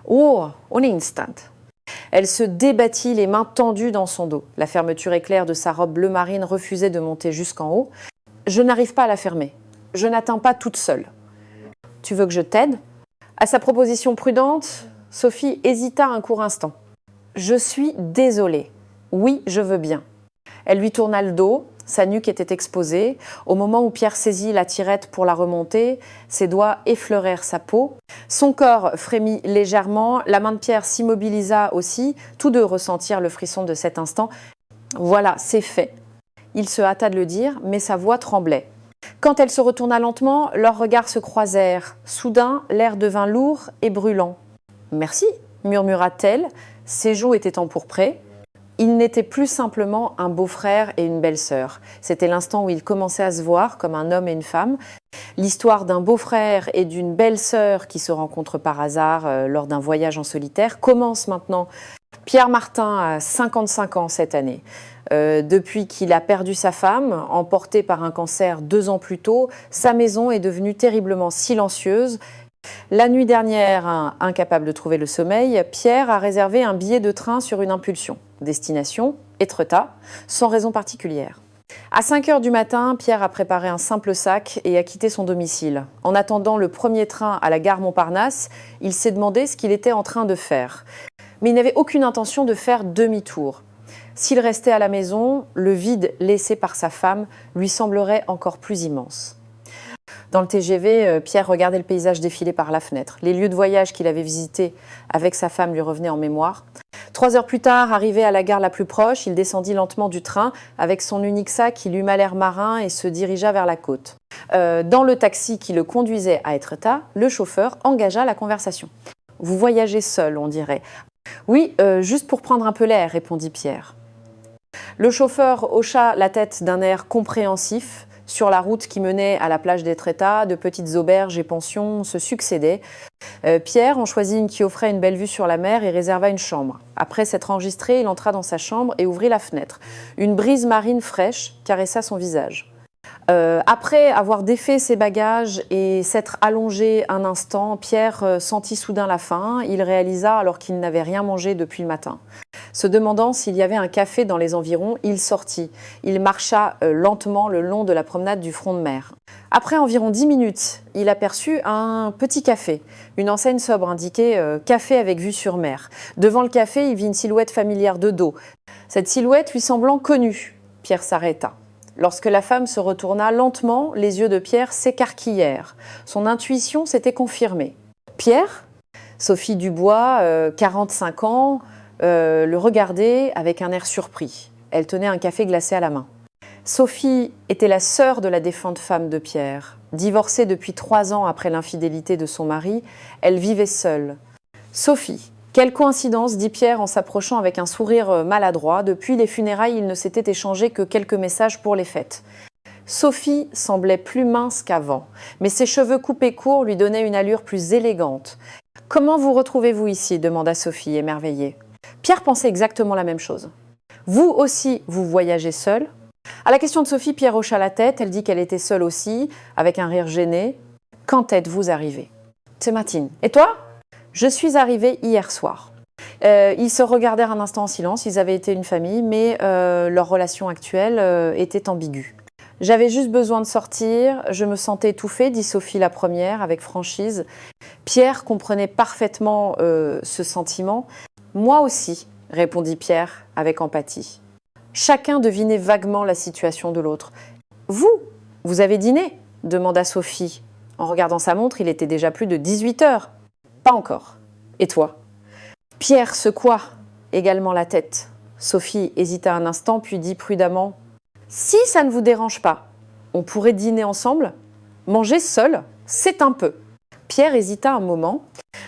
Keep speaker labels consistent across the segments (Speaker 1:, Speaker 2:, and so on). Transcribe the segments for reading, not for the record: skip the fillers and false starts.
Speaker 1: Oh, un instant. Elle se débattit, les mains tendues dans son dos. La fermeture éclair de sa robe bleu marine refusait de monter jusqu'en haut. Je n'arrive pas à la fermer. Je n'atteins pas toute seule. Tu veux que je t'aide ? À sa proposition prudente, Sophie hésita un court instant. Je suis désolée. Oui, je veux bien. Elle lui tourna le dos, sa nuque était exposée. Au moment où Pierre saisit la tirette pour la remonter, ses doigts effleurèrent sa peau. Son corps frémit légèrement, la main de Pierre s'immobilisa aussi. Tous deux ressentirent le frisson de cet instant. Voilà, c'est fait. Il se hâta de le dire, mais sa voix tremblait. Quand elle se retourna lentement, leurs regards se croisèrent. Soudain, l'air devint lourd et brûlant. « Merci », murmura-t-elle, ses joues étaient empourprées. Ils n'étaient plus simplement un beau-frère et une belle-sœur. C'était l'instant où ils commençaient à se voir comme un homme et une femme. L'histoire d'un beau-frère et d'une belle-sœur qui se rencontrent par hasard lors d'un voyage en solitaire commence maintenant. Pierre Martin a 55 ans cette année. Depuis qu'il a perdu sa femme, emportée par un cancer 2 ans plus tôt, sa maison est devenue terriblement silencieuse. La nuit dernière, incapable de trouver le sommeil, Pierre a réservé un billet de train sur une impulsion. Destination, Étretat, sans raison particulière. À 5 heures du matin, Pierre a préparé un simple sac et a quitté son domicile. En attendant le premier train à la gare Montparnasse, il s'est demandé ce qu'il était en train de faire. Mais il n'avait aucune intention de faire demi-tour. S'il restait à la maison, le vide laissé par sa femme lui semblerait encore plus immense. Dans le TGV, Pierre regardait le paysage défiler par la fenêtre. Les lieux de voyage qu'il avait visités avec sa femme lui revenaient en mémoire. 3 heures plus tard, arrivé à la gare la plus proche, il descendit lentement du train avec son unique sac qui lui eut l'air marin et se dirigea vers la côte. Dans le taxi qui le conduisait à Étretat, le chauffeur engagea la conversation. « Vous voyagez seul, on dirait. »« Oui, juste pour prendre un peu l'air, » répondit Pierre. Le chauffeur hocha la tête d'un air compréhensif. Sur la route qui menait à la plage d'Étretat, de petites auberges et pensions se succédaient. Pierre en choisit une qui offrait une belle vue sur la mer et réserva une chambre. Après s'être enregistré, il entra dans sa chambre et ouvrit la fenêtre. Une brise marine fraîche caressa son visage. Après avoir défait ses bagages et s'être allongé un instant, Pierre sentit soudain la faim. Il réalisa, alors qu'il n'avait rien mangé depuis le matin. Se demandant s'il y avait un café dans les environs, il sortit. Il marcha lentement le long de la promenade du front de mer. Après environ 10 minutes, il aperçut un petit café. Une enseigne sobre indiquait « Café avec vue sur mer ». Devant le café, il vit une silhouette familière de dos. Cette silhouette lui semblant connue. Pierre s'arrêta. Lorsque la femme se retourna lentement, les yeux de Pierre s'écarquillèrent. Son intuition s'était confirmée. Pierre, Sophie Dubois, 45 ans, le regardait avec un air surpris. Elle tenait un café glacé à la main. Sophie était la sœur de la défunte femme de Pierre. Divorcée depuis 3 ans après l'infidélité de son mari, elle vivait seule. Sophie, quelle coïncidence, dit Pierre en s'approchant avec un sourire maladroit. Depuis les funérailles, il ne s'était échangé que quelques messages pour les fêtes. Sophie semblait plus mince qu'avant, mais ses cheveux coupés courts lui donnaient une allure plus élégante. « Comment vous retrouvez-vous ici ?» demanda Sophie, émerveillée. Pierre pensait exactement la même chose. « Vous aussi, vous voyagez seul ?» À la question de Sophie, Pierre hocha la tête. Elle dit qu'elle était seule aussi, avec un rire gêné. « Quand êtes-vous arrivée ?»« Ce matin. Et toi ?»« Je suis arrivée hier soir. » Ils se regardèrent un instant en silence. Ils avaient été une famille, mais leur relation actuelle était ambiguë. « J'avais juste besoin de sortir. Je me sentais étouffée, dit Sophie la première, avec franchise. Pierre comprenait parfaitement ce sentiment. « Moi aussi, » répondit Pierre avec empathie. Chacun devinait vaguement la situation de l'autre. « Vous avez dîné ?» demanda Sophie. En regardant sa montre, il était déjà plus de 18 heures. « Pas encore. Et toi ?» Pierre secoua également la tête. Sophie hésita un instant, puis dit prudemment « Si ça ne vous dérange pas, on pourrait dîner ensemble ? Manger seul, c'est un peu. » Pierre hésita un moment.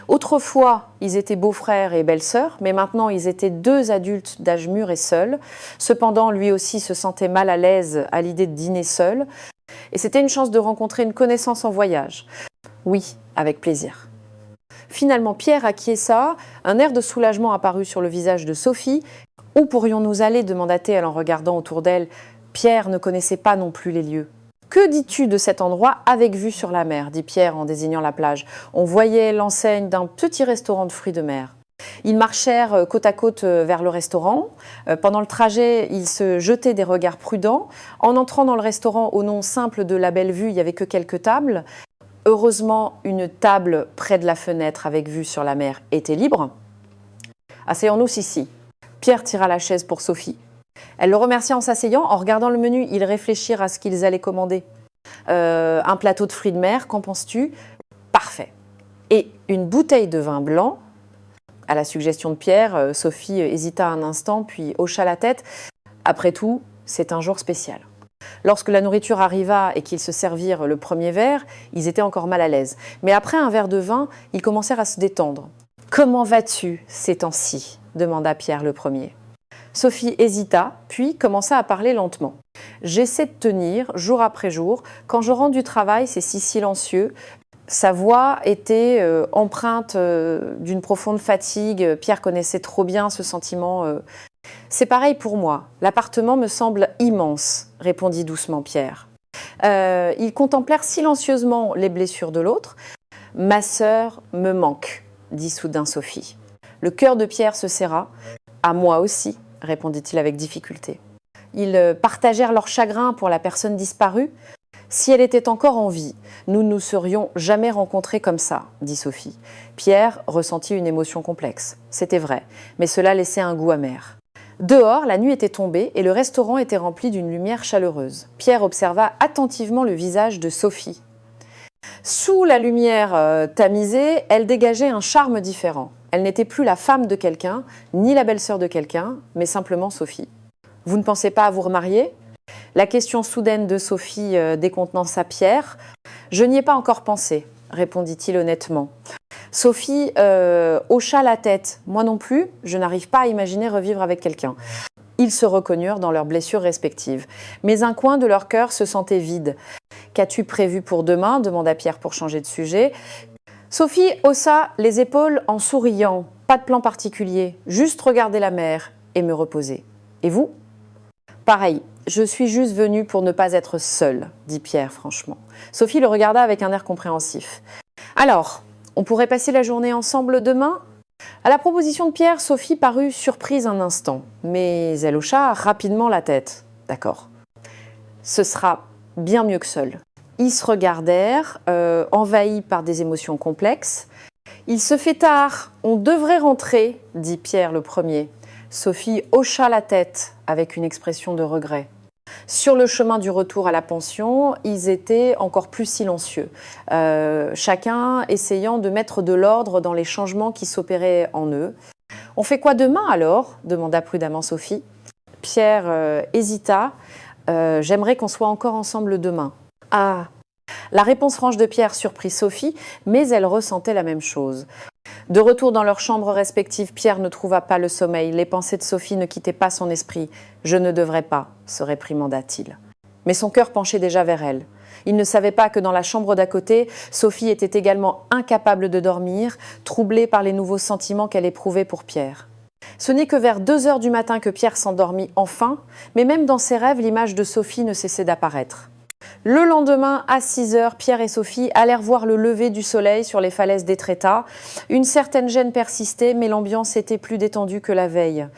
Speaker 1: Autrefois, ils étaient beaux-frères et belles-sœurs, mais maintenant ils étaient 2 adultes d'âge mûr et seuls. Cependant, lui aussi se sentait mal à l'aise à l'idée de dîner seul. Et c'était une chance de rencontrer une connaissance en voyage. Oui, avec plaisir. Finalement, Pierre acquiesça. Un air de soulagement apparut sur le visage de Sophie. « Où pourrions-nous aller ?» demanda-t-elle en regardant autour d'elle. Pierre ne connaissait pas non plus les lieux. Que dis-tu de cet endroit avec vue sur la mer » dit Pierre en désignant la plage. On voyait l'enseigne d'un petit restaurant de fruits de mer. Ils marchèrent côte à côte vers le restaurant. Pendant le trajet, ils se jetaient des regards prudents. En entrant dans le restaurant, au nom simple de la belle vue, il n'y avait que quelques tables. Heureusement, une table près de la fenêtre avec vue sur la mer était libre. « Asseyons-nous ici. » Pierre tira la chaise pour Sophie. Elle le remercia en s'asseyant. En regardant le menu, ils réfléchirent à ce qu'ils allaient commander. Un plateau de fruits de mer, qu'en penses-tu ? Parfait. Et une bouteille de vin blanc. À la suggestion de Pierre, Sophie hésita un instant, puis hocha la tête. Après tout, c'est un jour spécial. Lorsque la nourriture arriva et qu'ils se servirent le premier verre, ils étaient encore mal à l'aise. Mais après un verre de vin, ils commencèrent à se détendre. « Comment vas-tu ces temps-ci » demanda Pierre le premier. Sophie hésita, puis commença à parler lentement. « J'essaie de tenir, jour après jour. Quand je rentre du travail, c'est si silencieux. » Sa voix était empreinte d'une profonde fatigue. Pierre connaissait trop bien ce sentiment. C'est pareil pour moi. L'appartement me semble immense, répondit doucement Pierre. Ils contemplèrent silencieusement les blessures de l'autre. Ma sœur me manque, dit soudain Sophie. Le cœur de Pierre se serra. À moi aussi, répondit-il avec difficulté. Ils partagèrent leur chagrin pour la personne disparue. Si elle était encore en vie, nous ne nous serions jamais rencontrés comme ça, dit Sophie. Pierre ressentit une émotion complexe. C'était vrai, mais cela laissait un goût amer. Dehors, la nuit était tombée et le restaurant était rempli d'une lumière chaleureuse. Pierre observa attentivement le visage de Sophie. Sous la lumière tamisée, elle dégageait un charme différent. Elle n'était plus la femme de quelqu'un, ni la belle-sœur de quelqu'un, mais simplement Sophie. « Vous ne pensez pas à vous remarier ?» La question soudaine de Sophie décontenança Pierre. « Je n'y ai pas encore pensé, » répondit-il honnêtement. Sophie hocha la tête. « Moi non plus, je n'arrive pas à imaginer revivre avec quelqu'un. » Ils se reconnurent dans leurs blessures respectives. Mais un coin de leur cœur se sentait vide. « Qu'as-tu prévu pour demain » demanda Pierre pour changer de sujet. Sophie haussa les épaules en souriant. « Pas de plan particulier, juste regarder la mer et me reposer. Et vous ?» Pareil, je suis juste venue pour ne pas être seule, dit Pierre franchement. Sophie le regarda avec un air compréhensif. Alors, on pourrait passer la journée ensemble demain ? À la proposition de Pierre, Sophie parut surprise un instant, mais elle hocha rapidement la tête. D'accord. Ce sera bien mieux que seul. Ils se regardèrent, envahis par des émotions complexes. Il se fait tard, on devrait rentrer, dit Pierre le premier. Sophie hocha la tête avec une expression de regret. Sur le chemin du retour à la pension, ils étaient encore plus silencieux, chacun essayant de mettre de l'ordre dans les changements qui s'opéraient en eux. « On fait quoi demain alors ?» demanda prudemment Sophie. Pierre hésita. « J'aimerais qu'on soit encore ensemble demain. » Ah ! La réponse franche de Pierre surprit Sophie, mais elle ressentait la même chose. De retour dans leurs chambres respectives, Pierre ne trouva pas le sommeil. Les pensées de Sophie ne quittaient pas son esprit. « Je ne devrais pas », se réprimanda-t-il. Mais son cœur penchait déjà vers elle. Il ne savait pas que dans la chambre d'à côté, Sophie était également incapable de dormir, troublée par les nouveaux sentiments qu'elle éprouvait pour Pierre. Ce n'est que vers 2 heures du matin que Pierre s'endormit enfin, mais même dans ses rêves, l'image de Sophie ne cessait d'apparaître. Le lendemain, à 6 heures, Pierre et Sophie allèrent voir le lever du soleil sur les falaises d'Étretat. Une certaine gêne persistait, mais l'ambiance était plus détendue que la veille.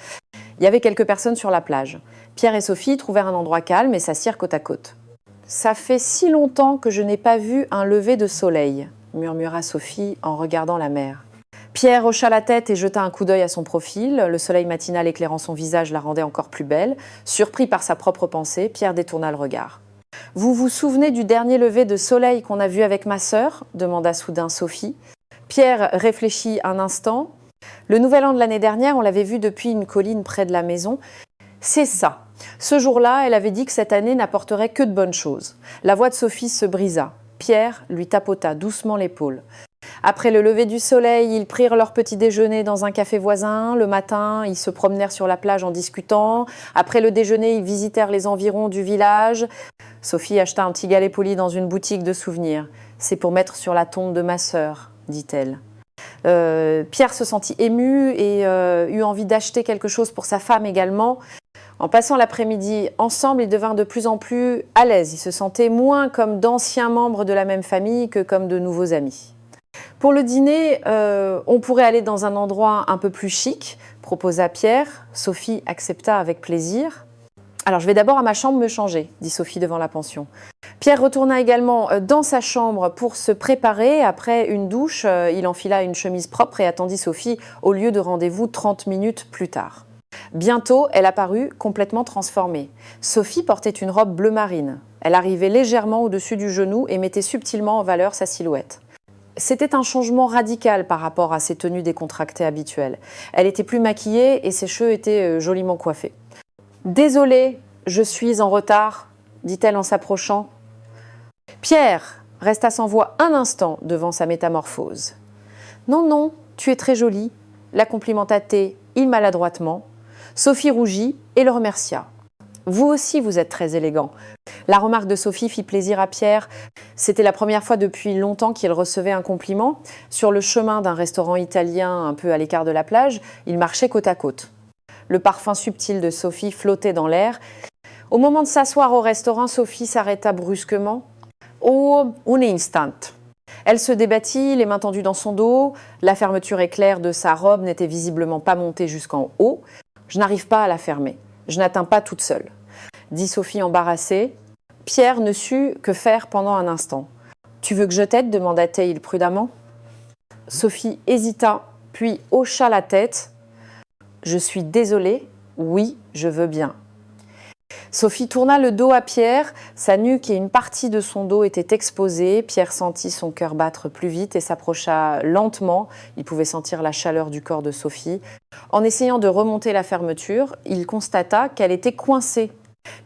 Speaker 1: Il y avait quelques personnes sur la plage. Pierre et Sophie trouvèrent un endroit calme et s'assirent côte à côte. « Ça fait si longtemps que je n'ai pas vu un lever de soleil », murmura Sophie en regardant la mer. Pierre hocha la tête et jeta un coup d'œil à son profil. Le soleil matinal éclairant son visage la rendait encore plus belle. Surpris par sa propre pensée, Pierre détourna le regard. « Vous vous souvenez du dernier lever de soleil qu'on a vu avec ma sœur ?» demanda soudain Sophie. Pierre réfléchit un instant. « Le nouvel an de l'année dernière, on l'avait vu depuis une colline près de la maison. C'est ça. Ce jour-là, elle avait dit que cette année n'apporterait que de bonnes choses. » La voix de Sophie se brisa. Pierre lui tapota doucement l'épaule. Après le lever du soleil, ils prirent leur petit déjeuner dans un café voisin. Le matin, ils se promenèrent sur la plage en discutant. Après le déjeuner, ils visitèrent les environs du village. Sophie acheta un petit galet poli dans une boutique de souvenirs. « C'est pour mettre sur la tombe de ma sœur », dit-elle. Pierre se sentit ému et eut envie d'acheter quelque chose pour sa femme également. En passant l'après-midi ensemble, ils devinrent de plus en plus à l'aise. Ils se sentaient moins comme d'anciens membres de la même famille que comme de nouveaux amis. Pour le dîner, on pourrait aller dans un endroit un peu plus chic, proposa Pierre. Sophie accepta avec plaisir. Alors, je vais d'abord à ma chambre me changer, dit Sophie devant la pension. Pierre retourna également dans sa chambre pour se préparer. Après une douche, il enfila une chemise propre et attendit Sophie au lieu de rendez-vous 30 minutes plus tard. Bientôt, elle apparut complètement transformée. Sophie portait une robe bleu marine. Elle arrivait légèrement au-dessus du genou et mettait subtilement en valeur sa silhouette. C'était un changement radical par rapport à ses tenues décontractées habituelles. Elle était plus maquillée et ses cheveux étaient joliment coiffés. « Désolée, je suis en retard », dit-elle en s'approchant. Pierre resta sans voix un instant devant sa métamorphose. « Non, non, tu es très jolie », la complimenta-t-il maladroitement. Sophie rougit et le remercia. « Vous aussi, vous êtes très élégant ». La remarque de Sophie fit plaisir à Pierre. C'était la première fois depuis longtemps qu'il recevait un compliment. Sur le chemin d'un restaurant italien un peu à l'écart de la plage, ils marchaient côte à côte. Le parfum subtil de Sophie flottait dans l'air. Au moment de s'asseoir au restaurant, Sophie s'arrêta brusquement. « Oh, un instant !» Elle se débattit, les mains tendues dans son dos. La fermeture éclair de sa robe n'était visiblement pas montée jusqu'en haut. « Je n'arrive pas à la fermer. Je n'atteins pas toute seule », dit Sophie embarrassée. Pierre ne sut que faire pendant un instant. « Tu veux que je t'aide » demanda-t-il prudemment. Sophie hésita, puis hocha la tête. « Je suis désolée, oui, je veux bien. » Sophie tourna le dos à Pierre. Sa nuque et une partie de son dos étaient exposées. Pierre sentit son cœur battre plus vite et s'approcha lentement. Il pouvait sentir la chaleur du corps de Sophie. En essayant de remonter la fermeture, il constata qu'elle était coincée.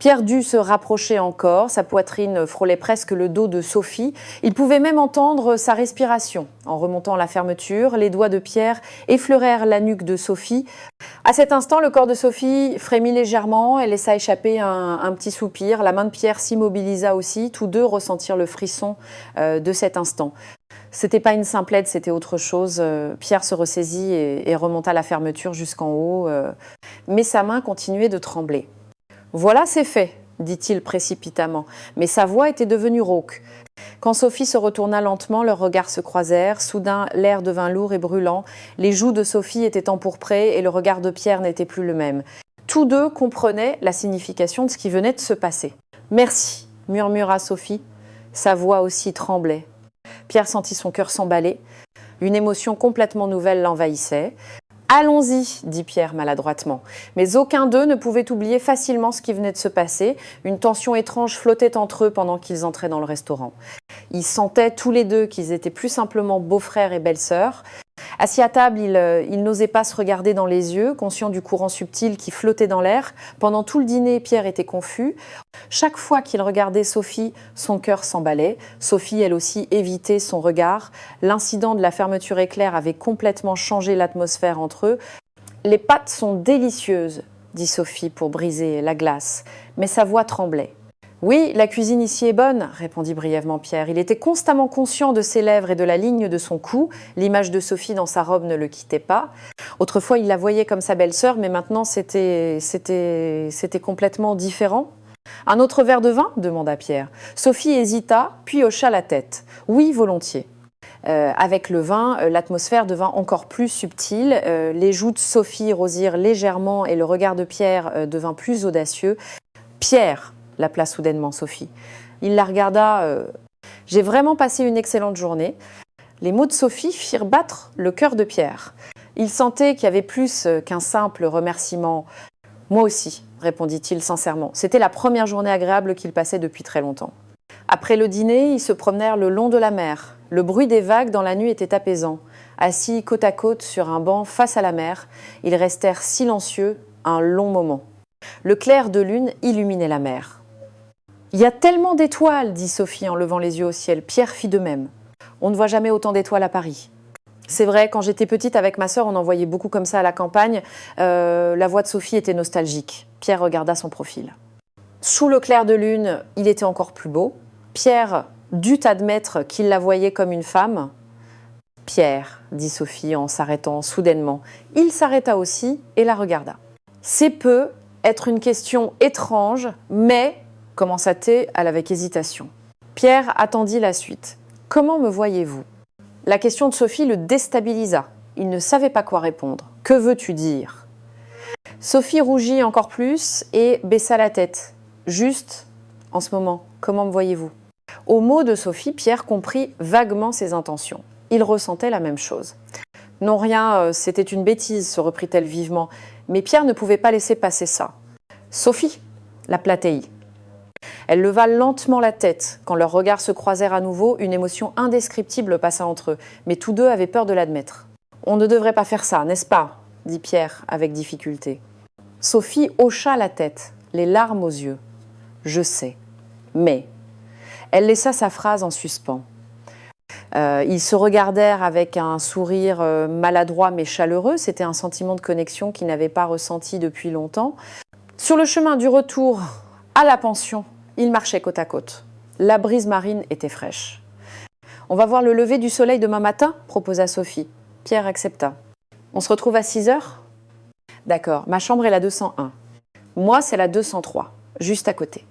Speaker 1: Pierre dut se rapprocher encore, sa poitrine frôlait presque le dos de Sophie. Il pouvait même entendre sa respiration. En remontant la fermeture, les doigts de Pierre effleurèrent la nuque de Sophie. À cet instant, le corps de Sophie frémit légèrement, elle laissa échapper un petit soupir. La main de Pierre s'immobilisa aussi, tous deux ressentirent le frisson de cet instant. C'était pas une simple aide, c'était autre chose. Pierre se ressaisit et remonta la fermeture jusqu'en haut, mais sa main continuait de trembler. « Voilà, c'est fait », dit-il précipitamment, mais sa voix était devenue rauque. Quand Sophie se retourna lentement, leurs regards se croisèrent. Soudain, l'air devint lourd et brûlant. Les joues de Sophie étaient empourprées et le regard de Pierre n'était plus le même. Tous deux comprenaient la signification de ce qui venait de se passer. « Merci », murmura Sophie. Sa voix aussi tremblait. Pierre sentit son cœur s'emballer. Une émotion complètement nouvelle l'envahissait. « Allons-y », dit Pierre maladroitement. Mais aucun d'eux ne pouvait oublier facilement ce qui venait de se passer. Une tension étrange flottait entre eux pendant qu'ils entraient dans le restaurant. Ils sentaient tous les deux qu'ils étaient plus simplement beaux-frères et belles-sœurs. Assis à table, ils n'osaient pas se regarder dans les yeux, conscients du courant subtil qui flottait dans l'air. Pendant tout le dîner, Pierre était confus. Chaque fois qu'il regardait Sophie, son cœur s'emballait. Sophie, elle aussi, évitait son regard. L'incident de la fermeture éclair avait complètement changé l'atmosphère entre eux. « Les pâtes sont délicieuses », dit Sophie pour briser la glace, mais sa voix tremblait. « Oui, la cuisine ici est bonne », répondit brièvement Pierre. Il était constamment conscient de ses lèvres et de la ligne de son cou. L'image de Sophie dans sa robe ne le quittait pas. Autrefois, il la voyait comme sa belle-sœur, mais maintenant, c'était complètement différent. « Un autre verre de vin ?» demanda Pierre. Sophie hésita, puis hocha la tête. « Oui, volontiers. » Avec le vin, l'atmosphère devint encore plus subtile. Les joues de Sophie rosirent légèrement et le regard de Pierre devint plus audacieux. « Pierre !» l'appela soudainement Sophie. Il la regarda. « J'ai vraiment passé une excellente journée. » Les mots de Sophie firent battre le cœur de Pierre. Il sentait qu'il y avait plus qu'un simple remerciement. « Moi aussi », répondit-il sincèrement. C'était la première journée agréable qu'il passait depuis très longtemps. Après le dîner, ils se promenèrent le long de la mer. Le bruit des vagues dans la nuit était apaisant. Assis côte à côte sur un banc face à la mer, ils restèrent silencieux un long moment. Le clair de lune illuminait la mer. « Il y a tellement d'étoiles !» dit Sophie en levant les yeux au ciel. Pierre fit de même. « On ne voit jamais autant d'étoiles à Paris. » C'est vrai, quand j'étais petite avec ma sœur, on en voyait beaucoup comme ça à la campagne. La voix de Sophie était nostalgique. Pierre regarda son profil. Sous le clair de lune, il était encore plus beau. Pierre dut admettre qu'il la voyait comme une femme. « Pierre », dit Sophie en s'arrêtant soudainement. Il s'arrêta aussi et la regarda. « C'est peu, être une question étrange, mais, commença-t-elle avec hésitation. Pierre attendit la suite. « Comment me voyez-vous » La question de Sophie le déstabilisa. Il ne savait pas quoi répondre. « Que veux-tu dire » Sophie rougit encore plus et baissa la tête. « Juste, en ce moment, comment me voyez-vous » Au mot de Sophie, Pierre comprit vaguement ses intentions. Il ressentait la même chose. « Non, rien, c'était une bêtise », se reprit-elle vivement. Mais Pierre ne pouvait pas laisser passer ça. « Sophie » l'appela-t-il. Elle leva lentement la tête. Quand leurs regards se croisèrent à nouveau, une émotion indescriptible passa entre eux. Mais tous deux avaient peur de l'admettre. « On ne devrait pas faire ça, n'est-ce pas ?» dit Pierre avec difficulté. Sophie hocha la tête, les larmes aux yeux. « Je sais, mais… » Elle laissa sa phrase en suspens. Ils se regardèrent avec un sourire maladroit mais chaleureux. C'était un sentiment de connexion qu'ils n'avaient pas ressenti depuis longtemps. Sur le chemin du retour à la pension, ils marchaient côte à côte. La brise marine était fraîche. « On va voir le lever du soleil demain matin ?» proposa Sophie. Pierre accepta. « On se retrouve à 6 heures ?» D'accord, ma chambre est la 201. Moi, c'est la 203, juste à côté.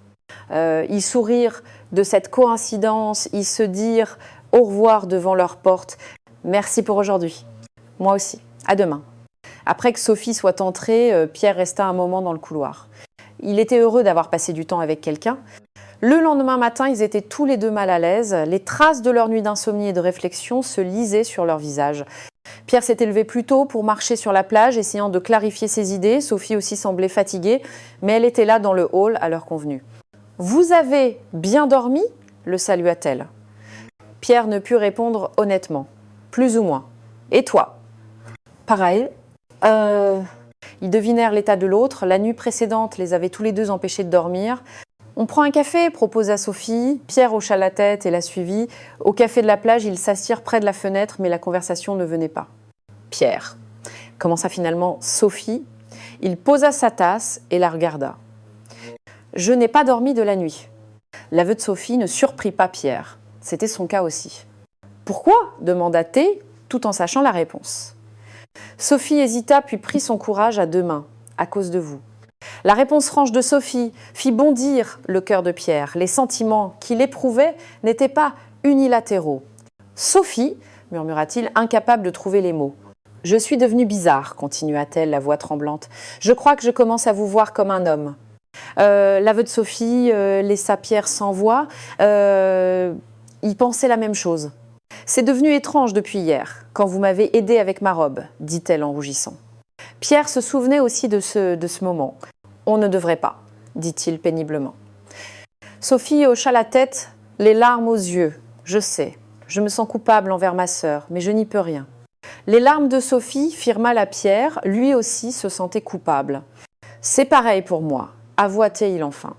Speaker 1: Ils sourirent de cette coïncidence, ils se dirent au revoir devant leur porte. Merci pour aujourd'hui. Moi aussi. À demain. Après que Sophie soit entrée, Pierre resta un moment dans le couloir. Il était heureux d'avoir passé du temps avec quelqu'un. Le lendemain matin, ils étaient tous les deux mal à l'aise. Les traces de leur nuit d'insomnie et de réflexion se lisaient sur leur visage. Pierre s'était levé plus tôt pour marcher sur la plage, essayant de clarifier ses idées. Sophie aussi semblait fatiguée, mais elle était là dans le hall à l'heure convenue. « Vous avez bien dormi ?» le salua-t-elle. Pierre ne put répondre honnêtement. « Plus ou moins. Et toi ?» Pareil. Ils devinèrent l'état de l'autre. La nuit précédente les avait tous les deux empêchés de dormir. « On prend un café ?» proposa Sophie. Pierre hocha la tête et la suivit. Au café de la plage, ils s'assirent près de la fenêtre, mais la conversation ne venait pas. « Pierre » commença finalement Sophie. Il posa sa tasse et la regarda. « Je n'ai pas dormi de la nuit. » L'aveu de Sophie ne surprit pas Pierre. C'était son cas aussi. « Pourquoi ?» demanda-t-elle, tout en sachant la réponse. Sophie hésita puis prit son courage à deux mains. « À cause de vous. » La réponse franche de Sophie fit bondir le cœur de Pierre. Les sentiments qu'il éprouvait n'étaient pas unilatéraux. « Sophie » murmura-t-il, incapable de trouver les mots. « Je suis devenue bizarre » continua-t-elle, la voix tremblante. « Je crois que je commence à vous voir comme un homme. » L'aveu de Sophie laissa Pierre sans voix. Il pensait la même chose. « C'est devenu étrange depuis hier, quand vous m'avez aidé avec ma robe » dit-elle en rougissant. Pierre se souvenait aussi de ce moment. « On ne devrait pas » dit-il péniblement. Sophie hocha la tête, les larmes aux yeux. « Je sais, je me sens coupable envers ma sœur, mais je n'y peux rien. » Les larmes de Sophie firent mal à Pierre, lui aussi se sentait coupable. « C'est pareil pour moi » avoua-t-il enfin.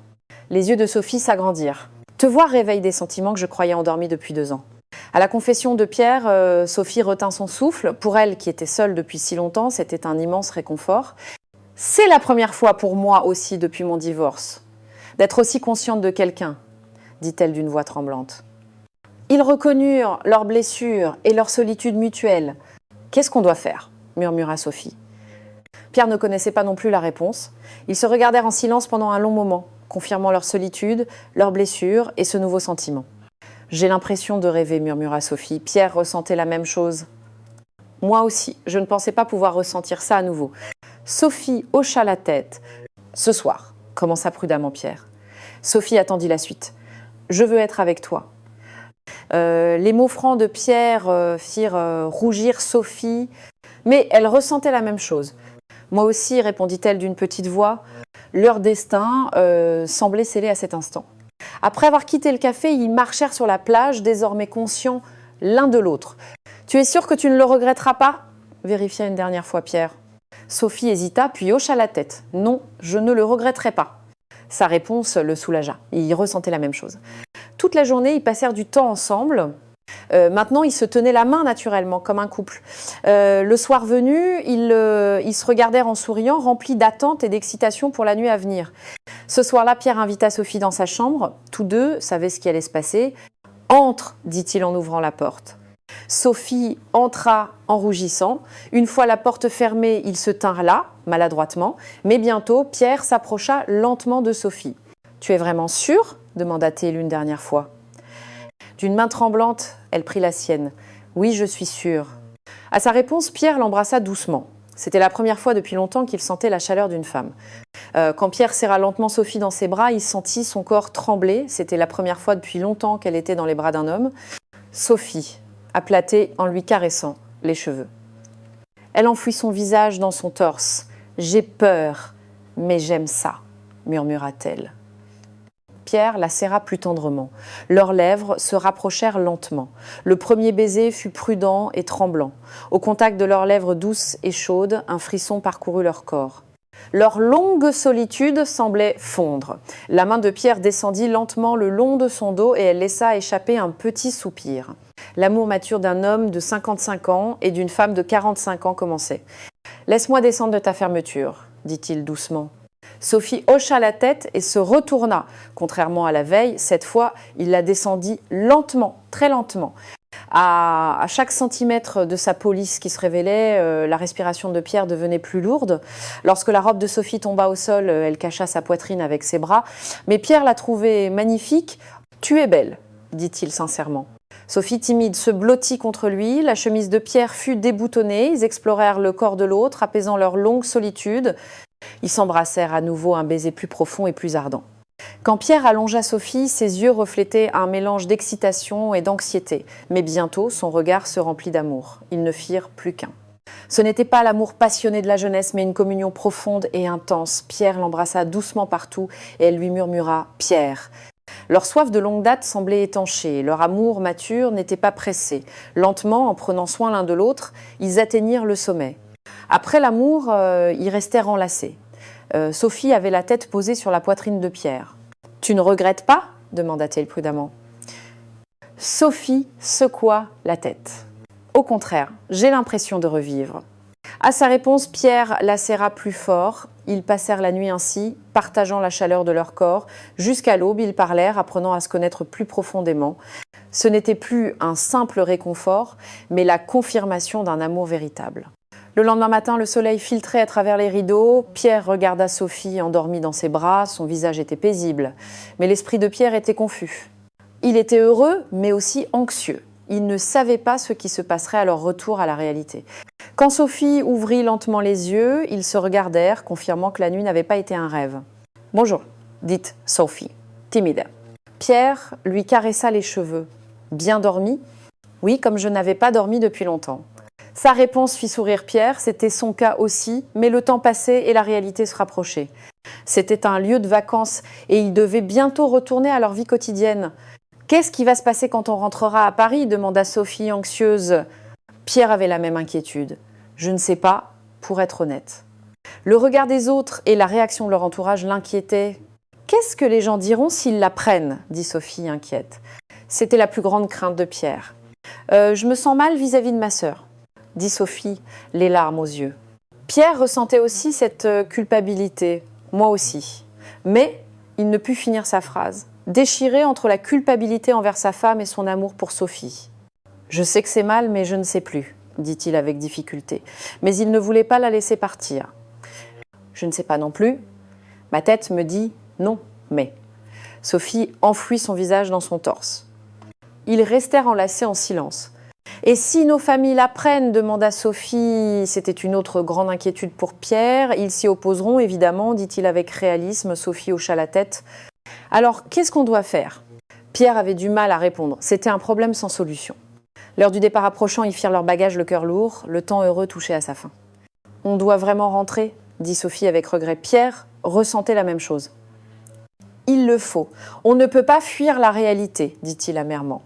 Speaker 1: Les yeux de Sophie s'agrandirent. « Te voir réveille des sentiments que je croyais endormis depuis 2 ans. » À la confession de Pierre, Sophie retint son souffle. Pour elle, qui était seule depuis si longtemps, c'était un immense réconfort. « C'est la première fois pour moi aussi depuis mon divorce, d'être aussi consciente de quelqu'un, » dit-elle d'une voix tremblante. Ils reconnurent leurs blessures et leur solitude mutuelle. « Qu'est-ce qu'on doit faire ?» murmura Sophie. Pierre ne connaissait pas non plus la réponse. Ils se regardèrent en silence pendant un long moment, confirmant leur solitude, leurs blessures et ce nouveau sentiment. « J'ai l'impression de rêver » murmura Sophie. Pierre ressentait la même chose. « Moi aussi, je ne pensais pas pouvoir ressentir ça à nouveau. » Sophie hocha la tête. « Ce soir » commença prudemment Pierre. Sophie attendit la suite. « Je veux être avec toi. » Les mots francs de Pierre firent rougir Sophie, mais elle ressentait la même chose. « Moi aussi » répondit-elle d'une petite voix. Leur destin semblait scellé à cet instant. Après avoir quitté le café, ils marchèrent sur la plage, désormais conscients l'un de l'autre. « Tu es sûr que tu ne le regretteras pas ?» vérifia une dernière fois Pierre. Sophie hésita, puis hocha la tête. « Non, je ne le regretterai pas. » Sa réponse le soulagea. Il ressentait la même chose. Toute la journée, ils passèrent du temps ensemble. Maintenant, ils se tenaient la main naturellement, comme un couple. Le soir venu, ils se regardèrent en souriant, remplis d'attente et d'excitation pour la nuit à venir. Ce soir-là, Pierre invita Sophie dans sa chambre. Tous deux savaient ce qui allait se passer. « Entre » dit-il en ouvrant la porte. Sophie entra en rougissant. Une fois la porte fermée, ils se tinrent là, maladroitement. Mais bientôt, Pierre s'approcha lentement de Sophie. « Tu es vraiment sûre ?» demanda-t-il une dernière fois. D'une main tremblante, elle prit la sienne. « Oui, je suis sûre. » À sa réponse, Pierre l'embrassa doucement. C'était la première fois depuis longtemps qu'il sentait la chaleur d'une femme. Quand Pierre serra lentement Sophie dans ses bras, il sentit son corps trembler. C'était la première fois depuis longtemps qu'elle était dans les bras d'un homme. Sophie aplatait en lui caressant les cheveux. Elle enfouit son visage dans son torse. « J'ai peur, mais j'aime ça », murmura-t-elle. Pierre la serra plus tendrement. Leurs lèvres se rapprochèrent lentement. Le premier baiser fut prudent et tremblant. Au contact de leurs lèvres douces et chaudes, un frisson parcourut leur corps. Leur longue solitude semblait fondre. La main de Pierre descendit lentement le long de son dos et elle laissa échapper un petit soupir. L'amour mature d'un homme de 55 ans et d'une femme de 45 ans commençait. « Laisse-moi descendre de ta fermeture », dit-il doucement. Sophie hocha la tête et se retourna. Contrairement à la veille, cette fois, il la descendit lentement, très lentement. À chaque centimètre de sa police qui se révélait, la respiration de Pierre devenait plus lourde. Lorsque la robe de Sophie tomba au sol, elle cacha sa poitrine avec ses bras. Mais Pierre la trouvait magnifique. « Tu es belle », dit-il sincèrement. Sophie, timide, se blottit contre lui. La chemise de Pierre fut déboutonnée. Ils explorèrent le corps de l'autre, apaisant leur longue solitude. Ils s'embrassèrent à nouveau, un baiser plus profond et plus ardent. Quand Pierre allongea Sophie, ses yeux reflétaient un mélange d'excitation et d'anxiété. Mais bientôt, son regard se remplit d'amour. Ils ne firent plus qu'un. Ce n'était pas l'amour passionné de la jeunesse, mais une communion profonde et intense. Pierre l'embrassa doucement partout et elle lui murmura « Pierre ». Leur soif de longue date semblait étanchée. Leur amour mature n'était pas pressé. Lentement, en prenant soin l'un de l'autre, ils atteignirent le sommet. Après l'amour, ils restèrent enlacés. Sophie avait la tête posée sur la poitrine de Pierre. « Tu ne regrettes pas ?» demanda-t-elle prudemment. Sophie secoua la tête. « Au contraire, j'ai l'impression de revivre. » À sa réponse, Pierre la serra plus fort. Ils passèrent la nuit ainsi, partageant la chaleur de leur corps. Jusqu'à l'aube, ils parlèrent, apprenant à se connaître plus profondément. Ce n'était plus un simple réconfort, mais la confirmation d'un amour véritable. Le lendemain matin, le soleil filtrait à travers les rideaux. Pierre regarda Sophie endormie dans ses bras. Son visage était paisible. Mais l'esprit de Pierre était confus. Il était heureux, mais aussi anxieux. Il ne savait pas ce qui se passerait à leur retour à la réalité. Quand Sophie ouvrit lentement les yeux, ils se regardèrent, confirmant que la nuit n'avait pas été un rêve. « Bonjour », dit Sophie, timide. Pierre lui caressa les cheveux. « Bien dormi ?»« Oui, comme je n'avais pas dormi depuis longtemps. » Sa réponse fit sourire Pierre, c'était son cas aussi, mais le temps passait et la réalité se rapprochait. C'était un lieu de vacances et ils devaient bientôt retourner à leur vie quotidienne. « Qu'est-ce qui va se passer quand on rentrera à Paris ?» demanda Sophie anxieuse. Pierre avait la même inquiétude. « Je ne sais pas, pour être honnête. » Le regard des autres et la réaction de leur entourage l'inquiétaient. « Qu'est-ce que les gens diront s'ils l'apprennent ?» dit Sophie inquiète. C'était la plus grande crainte de Pierre. « Je me sens mal vis-à-vis de ma sœur. » dit Sophie, les larmes aux yeux. Pierre ressentait aussi cette culpabilité, moi aussi. Mais il ne put finir sa phrase, déchiré entre la culpabilité envers sa femme et son amour pour Sophie. « Je sais que c'est mal, mais je ne sais plus », dit-il avec difficulté. Mais il ne voulait pas la laisser partir. « Je ne sais pas non plus. Ma tête me dit non, mais… » Sophie enfouit son visage dans son torse. Ils restèrent enlacés en silence. « Et si nos familles l'apprennent ?» demanda Sophie. C'était une autre grande inquiétude pour Pierre. Ils s'y opposeront, évidemment, dit-il avec réalisme. Sophie hocha la tête. « Alors, qu'est-ce qu'on doit faire ?» Pierre avait du mal à répondre. C'était un problème sans solution. L'heure du départ approchant, ils firent leur bagage le cœur lourd. Le temps heureux touchait à sa fin. « On doit vraiment rentrer ?» dit Sophie avec regret. Pierre ressentait la même chose. « Il le faut. On ne peut pas fuir la réalité, dit-il amèrement.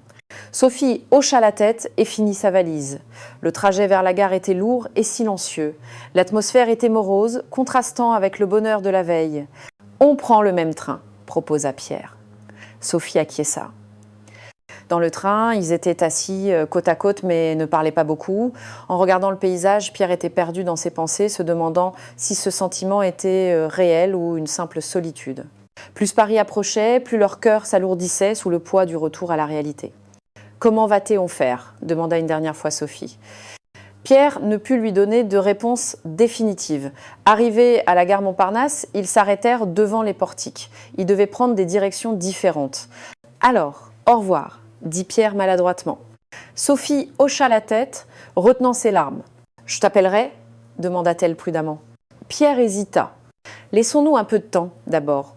Speaker 1: Sophie hocha la tête et finit sa valise. Le trajet vers la gare était lourd et silencieux. L'atmosphère était morose, contrastant avec le bonheur de la veille. « On prend le même train », proposa Pierre. Sophie acquiesça. Dans le train, ils étaient assis côte à côte mais ne parlaient pas beaucoup. En regardant le paysage, Pierre était perdu dans ses pensées, se demandant si ce sentiment était réel ou une simple solitude. Plus Paris approchait, plus leur cœur s'alourdissait sous le poids du retour à la réalité. Comment va-t-on faire ? Demanda une dernière fois Sophie. Pierre ne put lui donner de réponse définitive. Arrivés à la gare Montparnasse, ils s'arrêtèrent devant les portiques. Ils devaient prendre des directions différentes. « Alors, au revoir », dit Pierre maladroitement. Sophie hocha la tête, retenant ses larmes. « Je t'appellerai ?» demanda-t-elle prudemment. Pierre hésita. « Laissons-nous un peu de temps, d'abord. »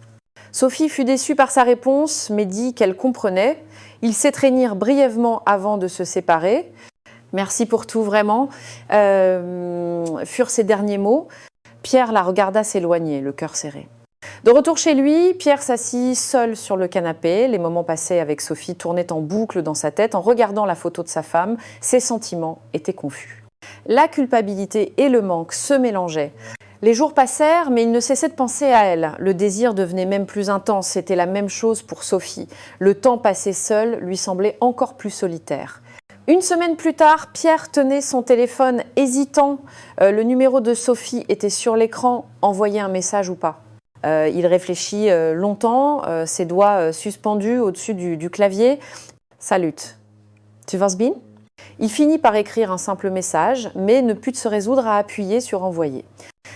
Speaker 1: Sophie fut déçue par sa réponse, mais dit qu'elle comprenait. Ils s'étreignirent brièvement avant de se séparer. « Merci pour tout, vraiment », furent ses derniers mots. Pierre la regarda s'éloigner, le cœur serré. De retour chez lui, Pierre s'assit seul sur le canapé. Les moments passés avec Sophie tournaient en boucle dans sa tête. En regardant la photo de sa femme, ses sentiments étaient confus. La culpabilité et le manque se mélangeaient. Les jours passèrent, mais il ne cessait de penser à elle. Le désir devenait même plus intense. C'était la même chose pour Sophie. Le temps passé seul lui semblait encore plus solitaire. Une semaine plus tard, Pierre tenait son téléphone hésitant. Le numéro de Sophie était sur l'écran. Envoyer un message ou pas ? Il réfléchit longtemps, ses doigts suspendus au-dessus du clavier. « Salut, tu vas bien ?» Il finit par écrire un simple message, mais ne put se résoudre à appuyer sur « Envoyer ».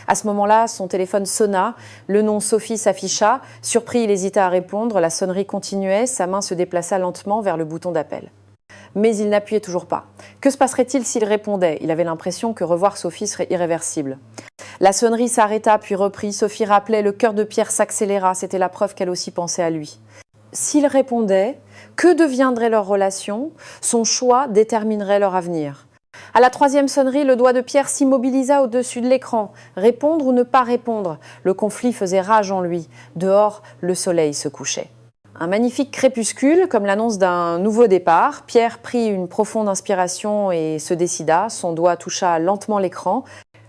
Speaker 1: À ce moment-là, son téléphone sonna, le nom Sophie s'afficha. Surpris, il hésita à répondre, la sonnerie continuait, sa main se déplaça lentement vers le bouton d'appel. Mais il n'appuyait toujours pas. Que se passerait-il s'il répondait ? Il avait l'impression que revoir Sophie serait irréversible. La sonnerie s'arrêta puis reprit. Sophie rappelait, le cœur de Pierre s'accéléra. C'était la preuve qu'elle aussi pensait à lui. S'il répondait, que deviendrait leur relation ? Son choix déterminerait leur avenir. À la troisième sonnerie, le doigt de Pierre s'immobilisa au-dessus de l'écran. Répondre ou ne pas répondre ? Le conflit faisait rage en lui. Dehors, le soleil se couchait. Un magnifique crépuscule, comme l'annonce d'un nouveau départ. Pierre prit une profonde inspiration et se décida. Son doigt toucha lentement l'écran.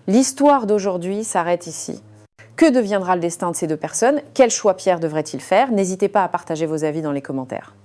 Speaker 1: L'histoire d'aujourd'hui s'arrête ici. Que deviendra le destin de ces deux personnes ? Quel choix Pierre devrait-il faire ? N'hésitez pas à partager vos avis dans les commentaires.